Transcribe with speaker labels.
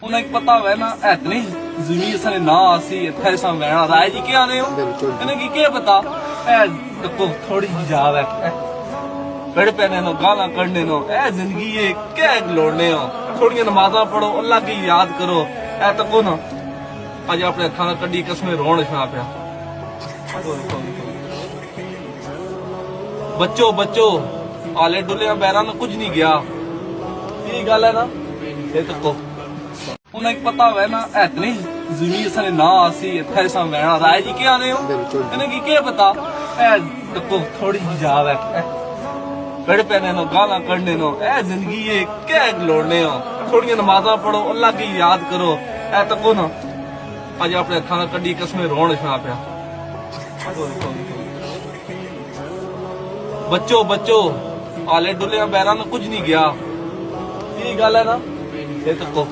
Speaker 1: ਉਹਨਾਂ ਇੱਕ ਪਤਾ ਹੋਵੇ ਨਾ ਇਤਨੀ ਜ਼ਮੀਨ ਸਨੇ ਨਾ ਅਸੀਂ ਇੱਥੇ ਸਾਂ ਵੈਣਾ ਰਾਏ ਜੀ ਕੀ ਆਨੇ ਹੋ ਇਹਨੇ ਕੀ ਪਤਾ ਇਹ ਦੇਖੋ ਥੋੜੀ ਜਿਹੀ ਜਾਵ ਹੈ ਬੜੇ ਪੈਨੇ ਨੂੰ ਗਾਲਾਂ ਕੱਢਨੇ ਨੂੰ ਇਹ ਜ਼ਿੰਦਗੀ ਹੈ ਕਹਿ ਲੋੜਨੇ ਹੋ ਥੋੜੀਆਂ ਨਮਾਜ਼ਾਂ ਪੜੋ ਅੱਲਾ ਕੀ ਯਾਦ ਕਰੋ ਇਹ ਤੱਕੋ ਨਾ ਅੱਜ ਆਪਣੇ ਹੱਥਾਂ ਨਾਲ ਕੱਢੀ ਕਸਮੇ ਰੋਣ ਛਾ ਪਿਆ ਬੱਚੋ ਬੱਚੋ ਆਲੇ ਡੁੱਲਿਆਂ ਪੈਰਾਂ ਨੂੰ ਕੁਝ ਨਹੀਂ ਗਿਆ ਇਹ ਗੱਲ ਹੈ ਨਾ ਇਹ ਤੱਕੋ ਉਹਨਾਂ ਇੱਕ ਪਤਾ ਹੋਵੇ ਨਾ ਇਤਨੀ ਜ਼ਮੀਨ ਸਨੇ ਨਾ ਅਸੀਂ ਇੱਥੇ ਸਾਂ ਵੈਣਾ ਰਾਏ ਜੀ ਕੀ ਆਨੇ ਹੋ ਇਹਨੇ ਕੀ ਪਤਾ ਇਹ ਦੇਖੋ ਥੋੜੀ ਜਿਹੀ ਜਾਵ ਹੈ ਬੜੇ ਪੈਨੇ ਨੂੰ ਗਾਲਾਂ ਕੱਢਨੇ ਨੂੰ ਇਹ ਜ਼ਿੰਦਗੀ ਹੈ ਕਹਿ ਲੋੜਨੇ ਹੋ ਥੋੜੀਆਂ ਨਮਾਜ਼ਾਂ ਪੜੋ ਅੱਲਾ ਕੀ ਯਾਦ ਕਰੋ ਇਹ ਤੱਕੋ ਨਾ ਅੱਜ ਆਪਣੇ ਹੱਥਾਂ ਨਾਲ ਕੱਢੀ ਕਸਮੇ ਰੋਣ ਛਾ ਪਿਆ ਬੱਚੋ ਬੱਚੋ ਆਲੇ ਡੁੱਲਿਆਂ ਪੈਰਾਂ ਨੂੰ ਕੁਝ ਨਹੀਂ ਗਿਆ ਇਹ ਗੱਲ ਹੈ ਨਾ ਇਹ ਤੱਕੋ